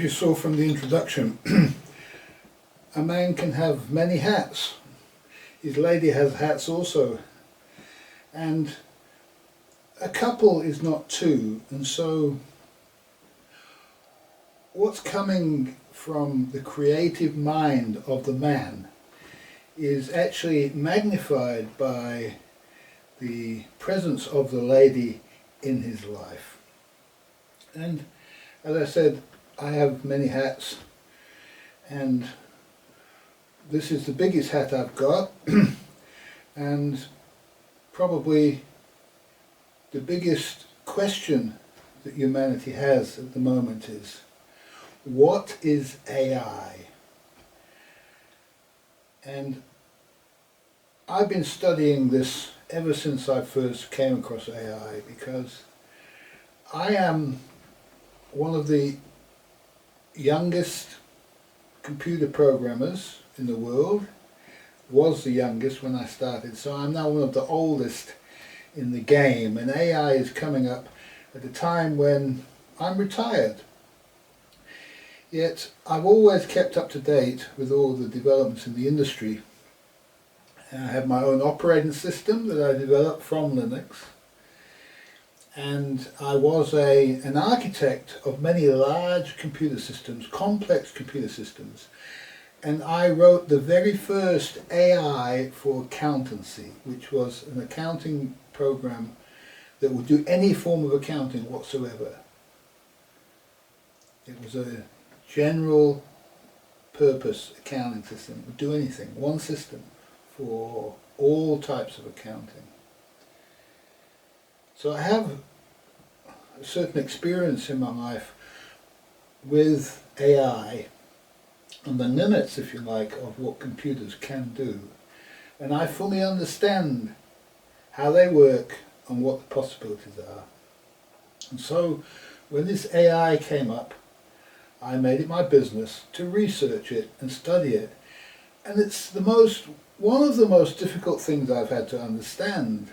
you saw from the introduction, a man can have many hats. His lady has hats also. And a couple is not two, and so what's coming from the creative mind of the man is actually magnified by the presence of the lady in his life. And as I said, I have many hats, and this is the biggest hat I've got and probably the biggest question that humanity has at the moment is, what is AI? And I've been studying this ever since I first came across AI, because I am one of the youngest computer programmers in the world, was the youngest when I started, so I'm now one of the oldest in the game, and AI is coming up at a time when I'm retired. Yet I've always kept up to date with all the developments in the industry. I have my own operating system that I developed from Linux, and I was an architect of many large computer systems, complex computer systems, and I wrote the very first AI for accountancy, which was an accounting program that would do any form of accounting whatsoever. It was a general purpose accounting system. It would do anything, one system for all types of accounting. So I have a certain experience in my life with AI and the limits, if you like, of what computers can do. And I fully understand how they work and what the possibilities are. And so when this AI came up, I made it my business to research it and study it. And it's one of the most difficult things I've had to understand.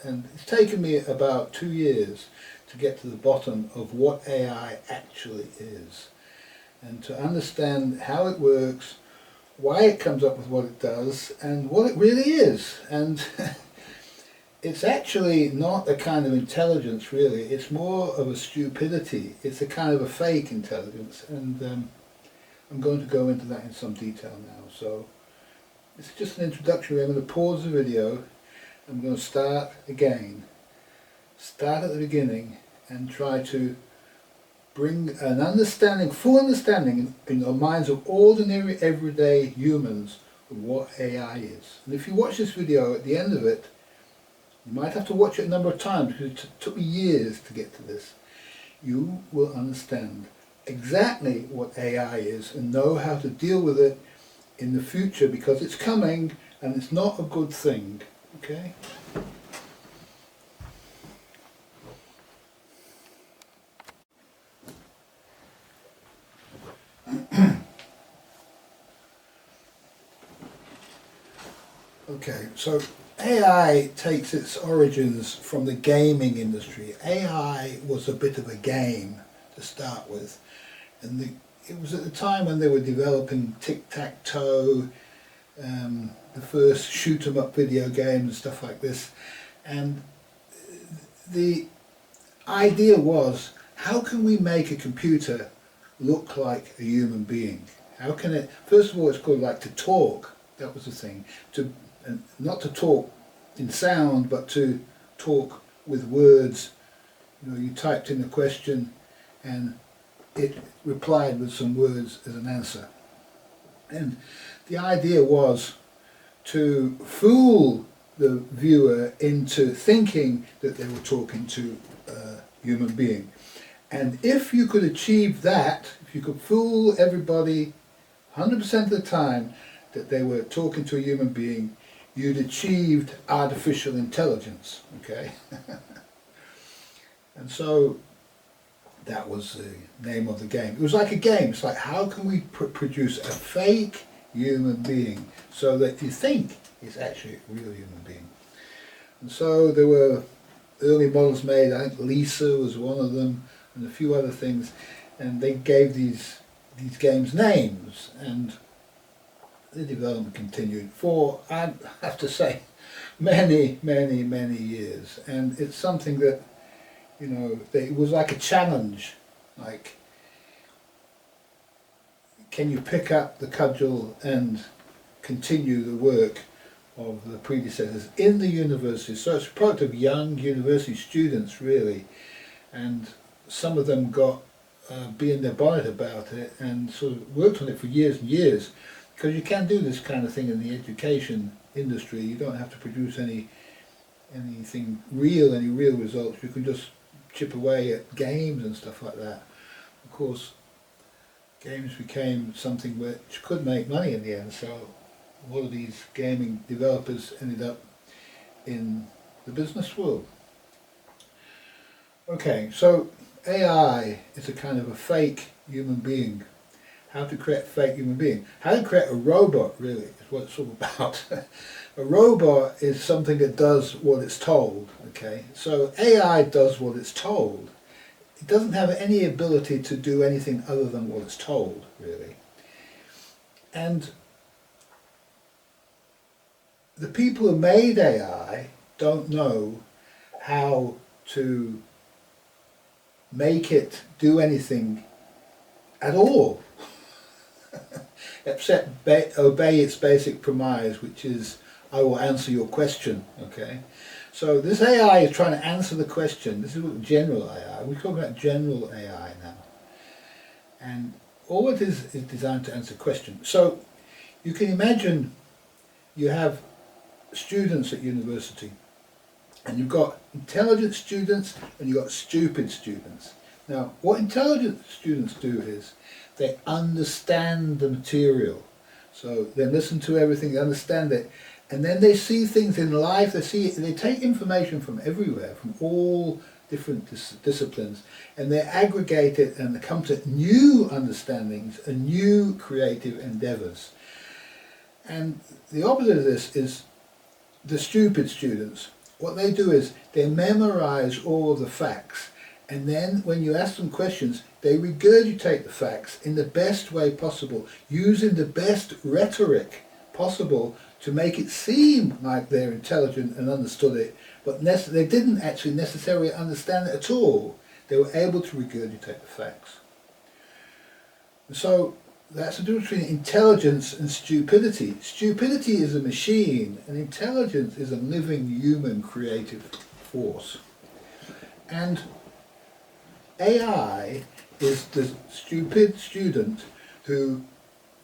And it's taken me about 2 years to get to the bottom of what AI actually is, and to understand how it works, why it comes up with what it does, and what it really is. And it's actually not a kind of intelligence, really. It's more of a stupidity. It's a kind of a fake intelligence, and I'm going to go into that in some detail now. So it's just an introduction. I'm going to pause the video. I'm going to start again. Start at the beginning and try to bring an understanding, full understanding in the minds of ordinary, everyday humans of what AI is. And if you watch this video, at the end of it, you might have to watch it a number of times because it took me years to get to this. You will understand exactly what AI is and know how to deal with it in the future, because it's coming and it's not a good thing. Okay? Okay, so AI takes its origins from the gaming industry. AI was a bit of a game to start with, and it was at the time when they were developing tic-tac-toe, the first shoot-'em-up video games and stuff like this. And the idea was, how can we make a computer look like a human being? How can it, first of all, it's called like to talk. That was the thing. And not to talk in sound, but to talk with words. You know, you typed in a question and it replied with some words as an answer. And the idea was to fool the viewer into thinking that they were talking to a human being. And if you could achieve that, if you could fool everybody 100% of the time that they were talking to a human being, you'd achieved artificial intelligence, okay? And so that was the name of the game. It was like a game. It's like, how can we produce a fake human being so that you think it's actually a real human being? And so there were early models made. I think Lisa was one of them, and a few other things. And they gave these these games names, and the development continued for, I have to say, many, many, many years. And it's something that, you know, it was like a challenge, like, can you pick up the cudgel and continue the work of the predecessors in the university? So it's a product of young university students, really, and some of them got be in their bonnet about it and sort of worked on it for years and years, because you can do this kind of thing in the education industry. You don't have to produce any real results. You can just chip away at games and stuff like that. Of course, games became something which could make money in the end, so a lot of these gaming developers ended up in the business world. Okay, so AI is a kind of a fake human being. How to create a fake human being. How to create a robot, really, is what it's all about. A robot is something that does what it's told, okay? So AI does what it's told. It doesn't have any ability to do anything other than what it's told, really. And the people who made AI don't know how to make it do anything at all, except obey its basic premise, which is, I will answer your question, okay? So this AI is trying to answer the question. This is what general AI, we're talking about general AI now. And all it is designed to answer questions. So you can imagine you have students at university, and you've got intelligent students and you've got stupid students. Now, what intelligent students do is they understand the material. So they listen to everything, they understand it, and then they see things in life, they take information from everywhere, from all different disciplines, and they aggregate it and they come to new understandings and new creative endeavours. And the opposite of this is the stupid students. What they do is they memorize all of the facts, and then when you ask them questions, they regurgitate the facts in the best way possible, using the best rhetoric possible to make it seem like they're intelligent and understood it, but they didn't actually necessarily understand it at all. They were able to regurgitate the facts. And so that's the difference between intelligence and stupidity. Stupidity is a machine, and intelligence is a living human creative force. And AI is the stupid student who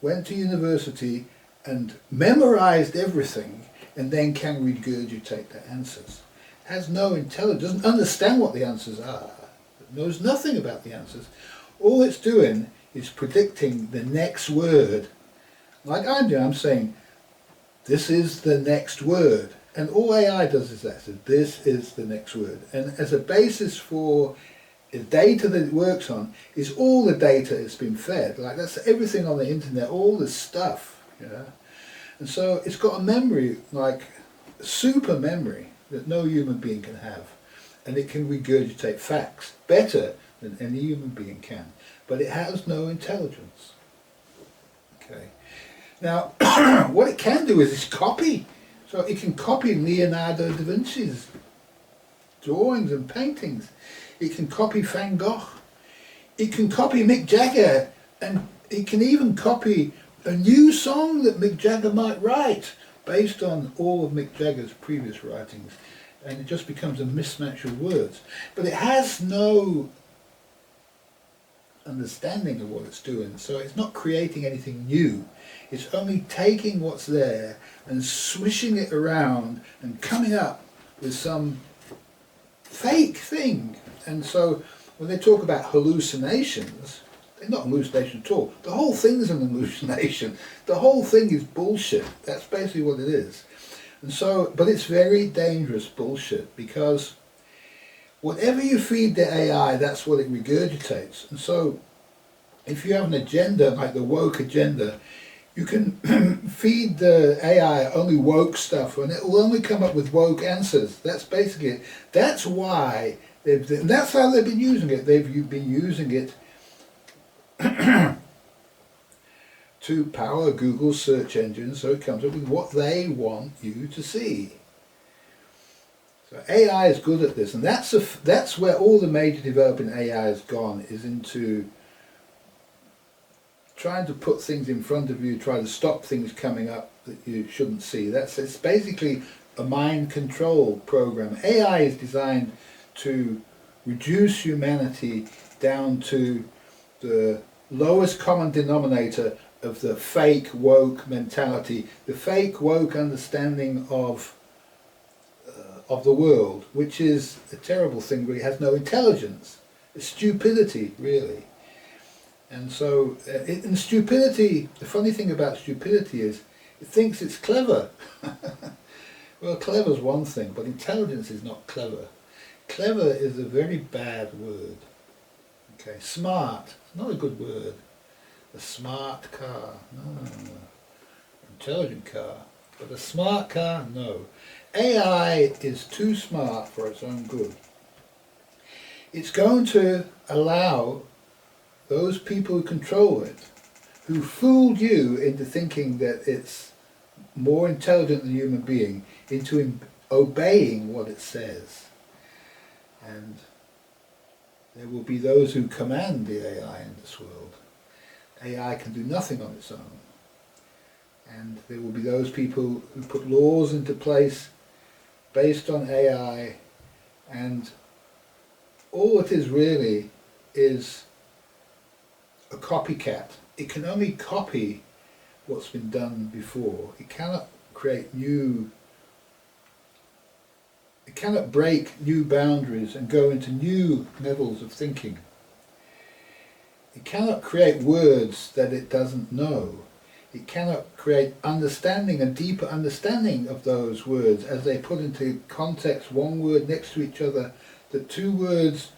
went to university and memorized everything and then can regurgitate the answers. Has no intelligence, doesn't understand what the answers are, knows nothing about the answers. All it's doing is predicting the next word. Like I'm doing, I'm saying, this is the next word. And all AI does is that, so this is the next word. And as a basis for the data that it works on is all the data it's been fed. Like that's everything on the internet, all this stuff, you know. And so it's got a memory, like super memory, that no human being can have. And it can regurgitate facts better than any human being can. But it has no intelligence. Okay. Now, what it can do is copy. So it can copy Leonardo da Vinci's drawings and paintings. It can copy Van Gogh. It can copy Mick Jagger. And it can even copy a new song that Mick Jagger might write based on all of Mick Jagger's previous writings. And it just becomes a mismatch of words. But it has no understanding of what it's doing, so it's not creating anything new. It's only taking what's there and swishing it around and coming up with some fake thing. And so when they talk about hallucinations, they're not hallucinations at all. The whole thing's an hallucination. The whole thing is bullshit. That's basically what it is. And so, but it's very dangerous bullshit, because whatever you feed the AI, that's what it regurgitates. And so if you have an agenda, like the woke agenda, you can feed the AI only woke stuff, and it will only come up with woke answers. That's basically it. That's why that's how they've been using it. They've been using it to power Google's search engine so it comes up with what they want you to see. So AI is good at this, and that's where all the major developing AI has gone, is into trying to put things in front of you, try to stop things coming up that you shouldn't see. It's basically a mind control program. AI is designed to reduce humanity down to the lowest common denominator of the fake woke mentality, the fake woke understanding of the world, which is a terrible thing. Really has no intelligence. It's stupidity, really. And so, in stupidity, the funny thing about stupidity is it thinks it's clever. Well, clever's one thing, but intelligence is not clever. Clever is a very bad word. Okay, smart, not a good word. A smart car, no. Intelligent car, but a smart car, no. AI is too smart for its own good. It's going to allow those people who control it, who fooled you into thinking that it's more intelligent than a human being, into obeying what it says. And there will be those who command the AI in this world. AI can do nothing on its own. And there will be those people who put laws into place based on AI, and all it is really is a copycat. It can only copy what's been done before. It cannot create new, it cannot break new boundaries and go into new levels of thinking. It cannot create words that it doesn't know. It cannot create understanding, a deeper understanding of those words as they put into context, one word next to each other, the two words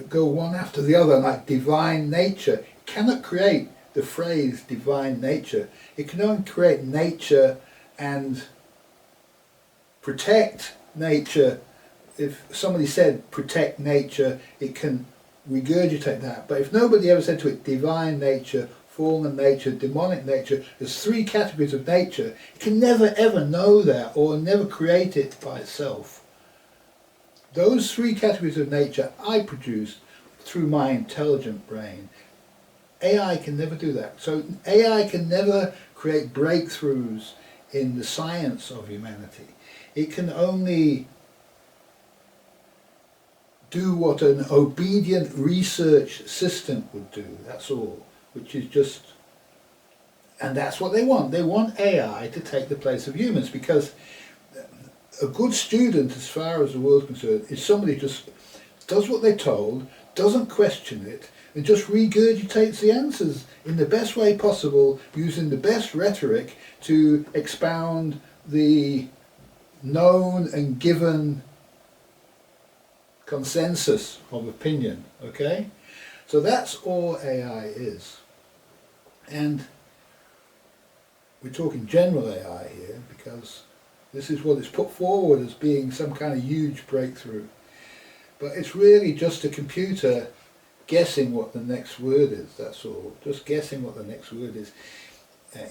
go one after the other, like divine nature. It cannot create the phrase divine nature. It can only create nature and protect nature. If somebody said protect nature, it can regurgitate that. But if nobody ever said to it divine nature, fallen nature, demonic nature, there's three categories of nature, it can never ever know that or never create it by itself. Those three categories of nature I produce through my intelligent brain. AI can never do that. So AI can never create breakthroughs in the science of humanity. It can only do what an obedient research system would do, that's all, which is just, and that's what they want. They want AI to take the place of humans, because a good student, as far as the world's concerned, is somebody who just does what they're told, doesn't question it, and just regurgitates the answers in the best way possible, using the best rhetoric to expound the known and given consensus of opinion, okay? So that's all AI is. And we're talking general AI here, because this is what is put forward as being some kind of huge breakthrough. But it's really just a computer guessing what the next word is, that's all. Just guessing what the next word is.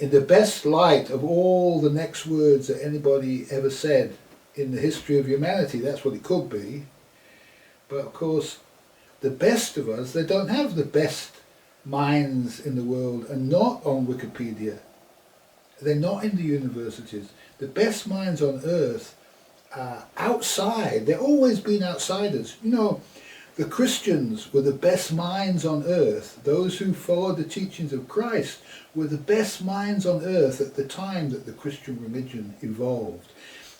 In the best light of all the next words that anybody ever said in the history of humanity, that's what it could be. But of course, the best of us, they don't have the best minds in the world, and not on Wikipedia. They're not in the universities. The best minds on earth are outside. They've always been outsiders. You know, the Christians were the best minds on earth. Those who followed the teachings of Christ were the best minds on earth at the time that the Christian religion evolved.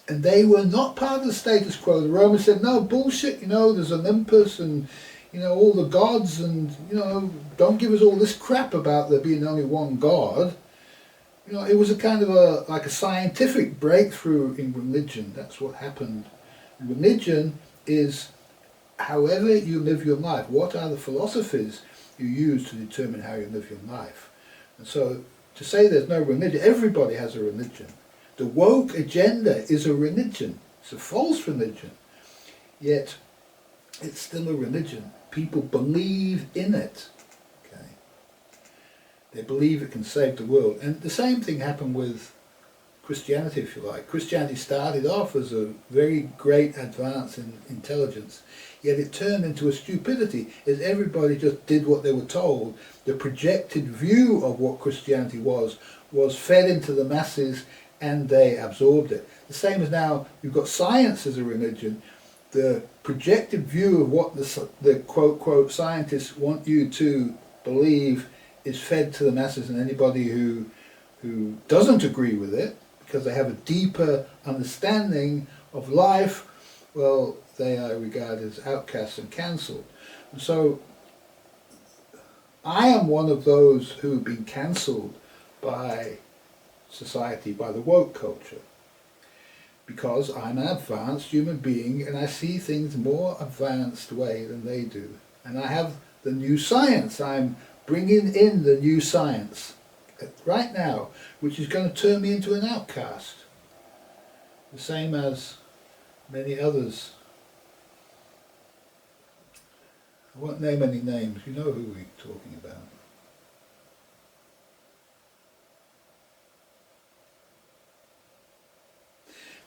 And they were not part of the status quo. The Romans said, no, bullshit, you know, there's Olympus and, you know, all the gods, and, you know, don't give us all this crap about there being only one God. You know, it was a kind of like a scientific breakthrough in religion. That's what happened. Religion is however you live your life. What are the philosophies you use to determine how you live your life? And so to say there's no religion, everybody has a religion. The woke agenda is a religion. It's a false religion. Yet it's still a religion. People believe in it. Okay. They believe it can save the world. And the same thing happened with Christianity, if you like. Christianity started off as a very great advance in intelligence, yet it turned into a stupidity as everybody just did what they were told. The projected view of what Christianity was fed into the masses and they absorbed it. The same as now you've got science as a religion. The projected view of what the quote scientists want you to believe is fed to the masses, and anybody who doesn't agree with it, because they have a deeper understanding of life, well, they are regarded as outcasts and cancelled. And so I am one of those who have been cancelled by society, by the woke culture, because I'm an advanced human being and I see things more advanced way than they do. And I have the new science. I'm bringing in the new science right now, which is going to turn me into an outcast, the same as many others. I won't name any names, you know who we're talking about.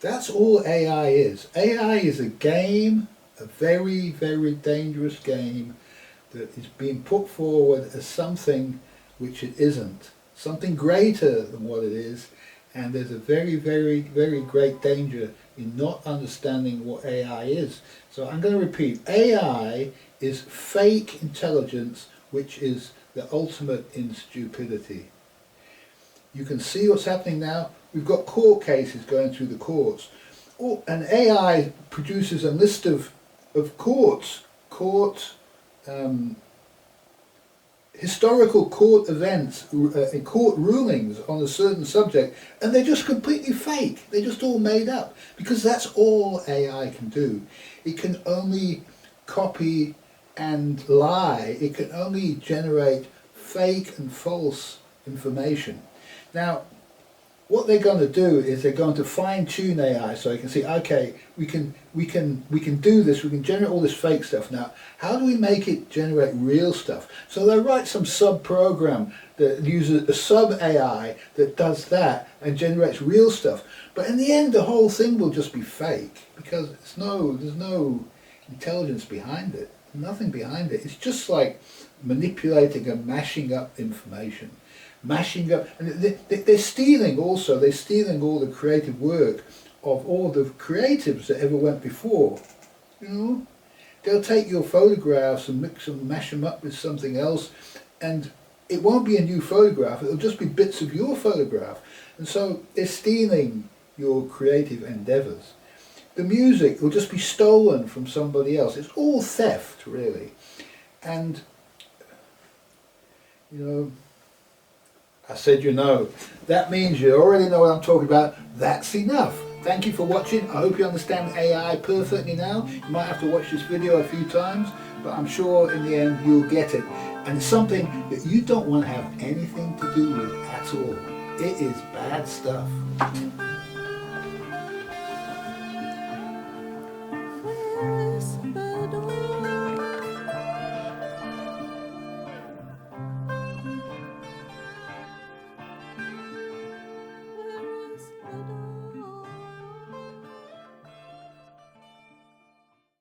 That's all AI is. AI is a game, a very, very dangerous game that is being put forward as something which it isn't. Something greater than what it is, and there's a very, very, very great danger in not understanding what AI is. So I'm going to repeat, AI is fake intelligence, which is the ultimate in stupidity. You can see what's happening now. We've got court cases going through the courts. Oh, and AI produces a list of historical court events, court rulings on a certain subject, and they're just completely fake. They're just all made up, because that's all AI can do. It can only copy and lie. It can only generate fake and false information. Now, what they're going to do is they're going to fine-tune AI so you can see, okay, we can do this, we can generate all this fake stuff. Now, how do we make it generate real stuff? So they'll write some sub-program that uses a sub-AI that does that and generates real stuff. But in the end, the whole thing will just be fake, because there's no intelligence behind it, nothing behind it. It's just like manipulating and mashing up information. Mashing up, and they're stealing also, they're stealing all the creative work of all the creatives that ever went before. You know, they'll take your photographs and mix them, mash them up with something else, and it won't be a new photograph, it'll just be bits of your photograph. And so they're stealing your creative endeavours. The music will just be stolen from somebody else. It's all theft, really. And, you know, I said you know. That means you already know what I'm talking about. That's enough. Thank you for watching. I hope you understand AI perfectly now. You might have to watch this video a few times, but I'm sure in the end you'll get it. And it's something that you don't want to have anything to do with at all. It is bad stuff. Whisper